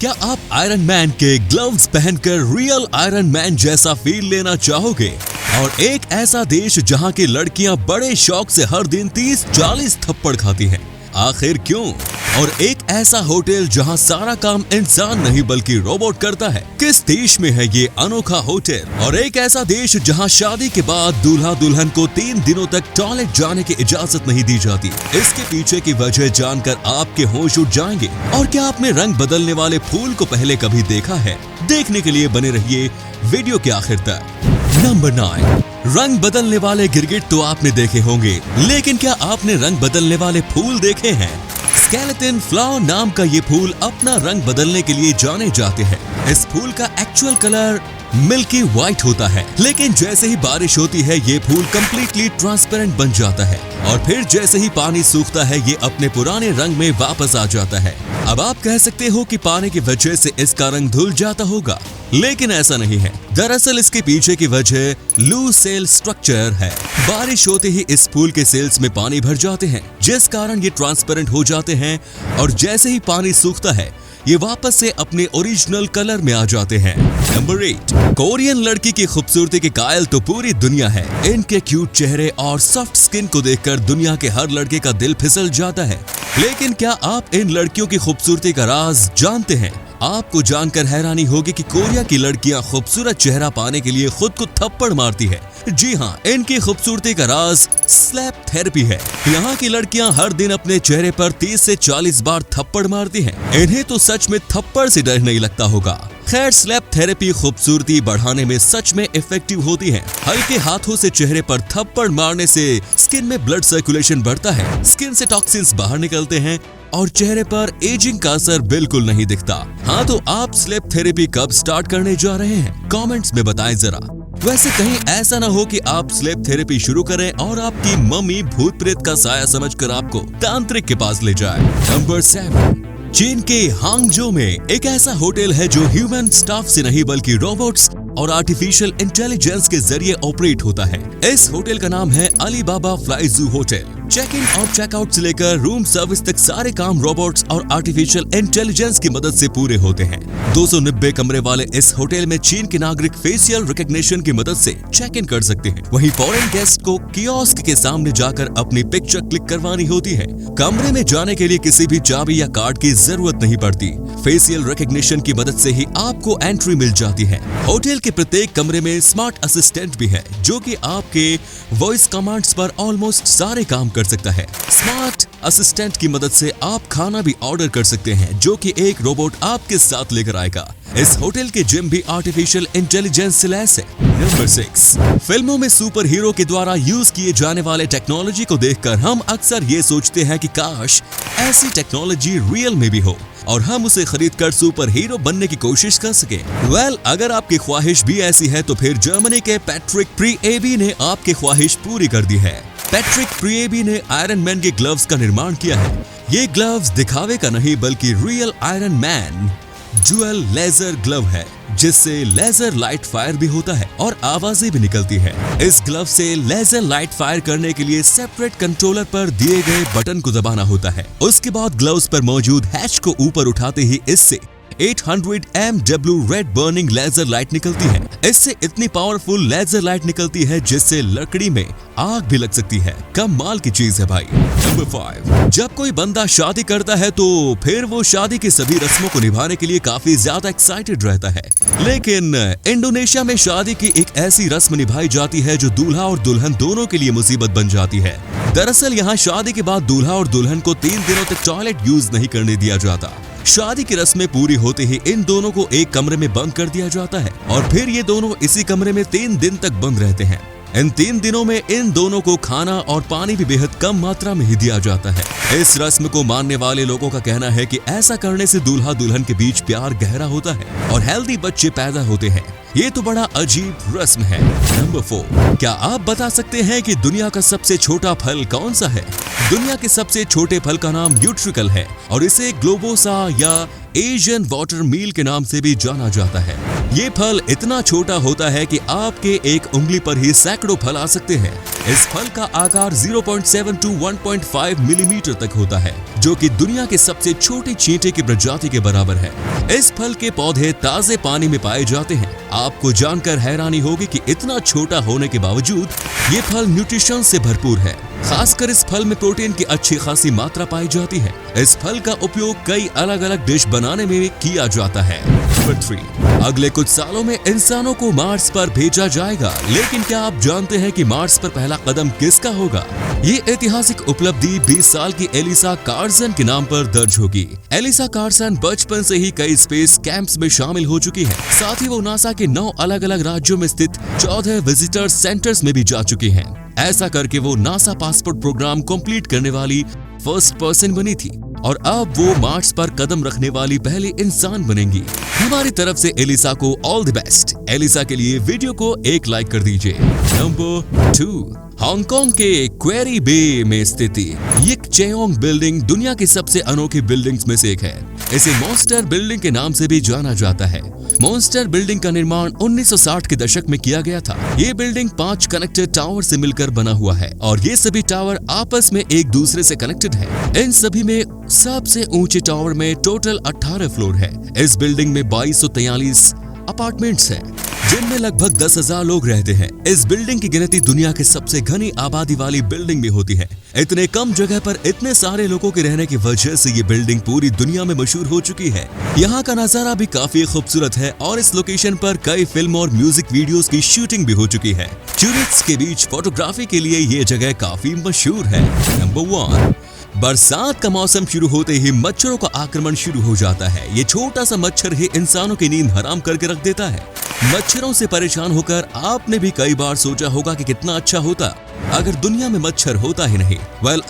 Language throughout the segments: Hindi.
क्या आप आयरन मैन के ग्लव्स पहनकर रियल आयरन मैन जैसा फील लेना चाहोगे? और एक ऐसा देश जहां की लड़कियां बड़े शौक से हर दिन 30-40 थप्पड़ खाती हैं, आखिर क्यों? और एक ऐसा होटल जहां सारा काम इंसान नहीं बल्कि रोबोट करता है, किस देश में है ये अनोखा होटल? और एक ऐसा देश जहां शादी के बाद दूल्हा दुल्हन को 3 दिनों तक टॉयलेट जाने की इजाजत नहीं दी जाती। इसके पीछे की वजह जानकर आपके होश उड़ जाएंगे। और क्या आपने रंग बदलने वाले फूल को पहले कभी देखा है? देखने के लिए बने रहिए वीडियो के आखिर तक। नंबर 9, रंग बदलने वाले गिरगिट तो आपने देखे होंगे, लेकिन क्या आपने रंग बदलने वाले फूल देखे हैं? स्केलेटन फ्लावर नाम का ये फूल अपना रंग बदलने के लिए जाने जाते हैं। इस फूल का एक्चुअल कलर मिल्की व्हाइट होता है, लेकिन जैसे ही बारिश होती है ये फूल कम्प्लीटली ट्रांसपेरेंट बन जाता है और फिर जैसे ही पानी सूखता है ये अपने पुराने रंग में वापस आ जाता है। अब आप कह सकते हो कि पानी की वजह से इसका रंग धुल जाता होगा, लेकिन ऐसा नहीं है। दरअसल इसके पीछे की वजह लूज सेल स्ट्रक्चर है। बारिश होते ही इस फूल के सेल्स में पानी भर जाते हैं, जिस कारण ये ट्रांसपेरेंट हो जाते हैं और जैसे ही पानी सूखता है ये वापस से अपने ओरिजिनल कलर में आ जाते हैं। नंबर 8, कोरियन लड़की की खूबसूरती के कायल तो पूरी दुनिया है। इनके क्यूट चेहरे और सॉफ्ट स्किन को देखकर दुनिया के हर लड़के का दिल फिसल जाता है। लेकिन क्या आप इन लड़कियों की खूबसूरती का राज जानते हैं? आपको जानकर हैरानी होगी कि कोरिया की लड़कियां खूबसूरत चेहरा पाने के लिए खुद को थप्पड़ मारती है। जी हाँ, इनकी खूबसूरती का राज स्लैप थेरेपी है। यहाँ की लड़कियां हर दिन अपने चेहरे पर 30 से 40 बार थप्पड़ मारती हैं। इन्हें तो सच में थप्पड़ से डर नहीं लगता होगा। खैर, स्लैप थेरेपी खूबसूरती बढ़ाने में सच में इफेक्टिव होती है। हल्के हाथों से चेहरे पर थप्पड़ मारने से स्किन में ब्लड सर्कुलेशन बढ़ता है, स्किन से टॉक्सिन्स बाहर निकलते हैं और चेहरे पर एजिंग का असर बिल्कुल नहीं दिखता। हाँ, तो आप स्लैप थेरेपी कब स्टार्ट करने जा रहे हैं? कमेंट्स में बताएं जरा। वैसे कहीं ऐसा ना हो कि आप स्लैप थेरेपी शुरू करें और आपकी मम्मी भूत प्रेत का साया समझकर आपको तांत्रिक के पास ले जाए। नंबर 7, चीन के हांगझो में एक ऐसा होटल है जो ह्यूमन स्टाफ से नहीं बल्कि रोबोट्स और आर्टिफिशियल इंटेलिजेंस के जरिए ऑपरेट होता है। इस होटल का नाम है अलीबाबा फ्लाइजू होटल। चेक इन और चेकआउट से लेकर रूम सर्विस तक सारे काम रोबोट्स और आर्टिफिशियल इंटेलिजेंस की मदद से पूरे होते हैं। 290 कमरे वाले इस होटल में चीन के नागरिक फेशियल रिकॉग्निशन की मदद से चेक इन कर सकते हैं। वहीं फॉरेन गेस्ट को कियोस्क के सामने जाकर अपनी पिक्चर क्लिक करवानी होती है। कमरे में जाने के लिए किसी भी चाबी या कार्ड की जरूरत नहीं पड़ती। फेशियल रिकॉग्निशन की मदद से ही आपको एंट्री मिल जाती है। होटल के प्रत्येक कमरे में स्मार्ट असिस्टेंट भी है, जो कि आपके वॉइस कमांड्स पर ऑलमोस्ट सारे काम कर सकता है। स्मार्ट असिस्टेंट की मदद से आप खाना भी ऑर्डर कर सकते हैं, जो कि एक रोबोट आपके साथ लेकर आएगा। इस होटल के जिम भी आर्टिफिशियल इंटेलिजेंस से लैस है। नंबर 6, फिल्मों में सुपर हीरो के द्वारा यूज किए जाने वाले टेक्नोलॉजी को देखकर हम अक्सर ये सोचते हैं कि काश ऐसी टेक्नोलॉजी रियल में भी हो और हम उसे खरीदकर सुपर हीरो बनने की कोशिश कर सके। वेल, अगर आपकी ख्वाहिश भी ऐसी है तो फिर जर्मनी के पैट्रिक प्रीएबी ने आपकी ख्वाहिश पूरी कर दी है। पैट्रिक प्रीएबी ने आयरन मैन के ग्लव्स का निर्माण किया है। ये ग्लव्स दिखावे का नहीं बल्कि real Iron Man dual laser glove है, जिससे लेजर लाइट फायर भी होता है और आवाजें भी निकलती है। इस ग्लव से लेजर लाइट फायर करने के लिए सेपरेट कंट्रोलर पर दिए गए बटन को दबाना होता है। उसके बाद ग्लव्स पर मौजूद हैच को ऊपर उठाते ही इससे 800 mW red burning laser light निकलती है। इससे इतनी पावरफुल लेजर लाइट निकलती है जिससे लकड़ी में आग भी लग सकती है। कमाल की चीज है भाई। नंबर 5, जब कोई बंदा शादी करता है तो फिर वो शादी की सभी रस्मों को निभाने के लिए काफी ज्यादा एक्साइटेड रहता है। लेकिन इंडोनेशिया में शादी की एक ऐसी रस्म निभाई जाती है जो दूल्हा और दुल्हन दोनों के लिए मुसीबत बन जाती है। दरअसल यहाँ शादी के बाद दूल्हा और दुल्हन को 3 दिनों तक टॉयलेट यूज नहीं करने दिया जाता। शादी की रस्में पूरी होते ही इन दोनों को एक कमरे में बंद कर दिया जाता है और फिर ये दोनों इसी कमरे में 3 दिन तक बंद रहते हैं। इन 3 दिनों में इन दोनों को खाना और पानी भी बेहद कम मात्रा में ही दिया जाता है। इस रस्म को मानने वाले लोगों का कहना है कि ऐसा करने से दूल्हा दुल्हन के बीच प्यार गहरा होता है और हेल्दी बच्चे पैदा होते हैं। ये तो बड़ा अजीब रस्म है। नंबर 4, क्या आप बता सकते हैं कि दुनिया का सबसे छोटा फल कौन सा है? दुनिया के सबसे छोटे फल का नाम न्यूट्रिकल है और इसे ग्लोबोसा या एशियन वाटर मील के नाम से भी जाना जाता है। ये फल इतना छोटा होता है कि आपके एक उंगली पर ही सैकड़ों फल आ सकते हैं। इस फल का आकार 0.7 to 1.5 मिलीमीटर तक होता है, जो कि दुनिया के सबसे छोटे चींटे की प्रजाति के बराबर है। इस फल के पौधे ताजे पानी में पाए जाते हैं। आपको जानकर हैरानी होगी कि इतना छोटा होने के बावजूद ये फल न्यूट्रिशन से भरपूर है। खासकर इस फल में प्रोटीन की अच्छी खासी मात्रा पाई जाती है। इस फल का उपयोग कई अलग अलग डिश बनाने में किया जाता है। नंबर 3, अगले कुछ सालों में इंसानों को मार्स पर भेजा जाएगा। लेकिन क्या आप जानते हैं कि मार्स पर पहला कदम किसका होगा? ये ऐतिहासिक उपलब्धि 20 साल की एलिसा कार्सन के नाम पर दर्ज होगी। एलिसा कार्सन बचपन से ही कई स्पेस कैंप्स में शामिल हो चुकी है। साथ ही वो नासा के 9 अलग अलग राज्यों में स्थित 14 विजिटर सेंटर्स में भी जा चुकी हैं। ऐसा करके वो नासा पासपोर्ट प्रोग्राम कंप्लीट करने वाली फर्स्ट पर्सन बनी थी और अब वो मार्स पर कदम रखने वाली पहली इंसान बनेंगी। हमारी तरफ से एलिसा को ऑल द बेस्ट। एलिसा के लिए वीडियो को एक लाइक कर दीजिए। नंबर 2, हांगकांग के क्वेरी बे में स्थित यिक चेओंग बिल्डिंग दुनिया की सबसे अनोखी बिल्डिंग्स में से एक है। इसे मॉन्स्टर बिल्डिंग के नाम से भी जाना जाता है। मॉन्स्टर बिल्डिंग का निर्माण 1960 के दशक में किया गया था। ये बिल्डिंग 5 कनेक्टेड टावर से मिलकर बना हुआ है और ये सभी टावर आपस में एक दूसरे से कनेक्टेड है। इन सभी में सबसे ऊंचे टावर में टोटल 18 फ्लोर है। इस बिल्डिंग में 2243 अपार्टमेंट्स हैं, जिनमें लगभग 10,000 लोग रहते हैं। इस बिल्डिंग की गिनती दुनिया के सबसे घनी आबादी वाली बिल्डिंग में होती है। इतने कम जगह पर इतने सारे लोगों के रहने की वजह से ये बिल्डिंग पूरी दुनिया में मशहूर हो चुकी है। यहाँ का नजारा भी काफी खूबसूरत है और इस लोकेशन पर कई फिल्म और म्यूजिक वीडियोस की शूटिंग भी हो चुकी है। टूरिस्ट्स के बीच फोटोग्राफी के लिए ये जगह काफी मशहूर है। नंबर 1, बरसात का मौसम शुरू होते ही मच्छरों का आक्रमण शुरू हो जाता है। ये छोटा सा मच्छर ही इंसानों की नींद हराम करके रख देता है। मच्छरों से परेशान होकर आपने भी कई बार सोचा होगा कि कितना अच्छा होता अगर दुनिया में मच्छर होता ही नहीं।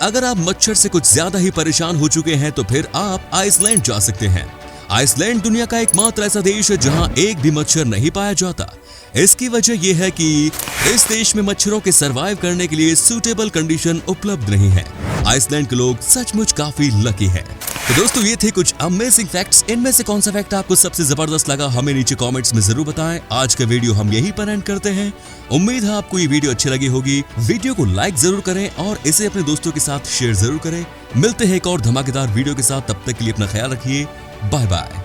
अगर आप मच्छर से कुछ ज्यादा ही परेशान हो चुके हैं तो फिर आप आइसलैंड जा सकते हैं। आइसलैंड दुनिया का एकमात्र ऐसा देश है जहां एक भी मच्छर नहीं पाया जाता। इसकी वजह यह है कि इस देश में मच्छरों के सरवाइव करने के लिए सूटेबल कंडीशन उपलब्ध नहीं है। आइसलैंड के लोग सचमुच काफी लकी हैं। तो दोस्तों, ये थे कुछ अमेजिंग फैक्ट्स। इनमें से कौन सा फैक्ट आपको सबसे जबरदस्त लगा हमें नीचे कमेंट्स में जरूर बताएं। आज का वीडियो हम यहीं पर एंड करते हैं। उम्मीद है आपको ये वीडियो अच्छी लगी होगी। वीडियो को लाइक जरूर करें और इसे अपने दोस्तों के साथ शेयर जरूर करें। मिलते हैं एक और धमाकेदार वीडियो के साथ। तब तक के लिए अपना ख्याल रखिए। Bye bye.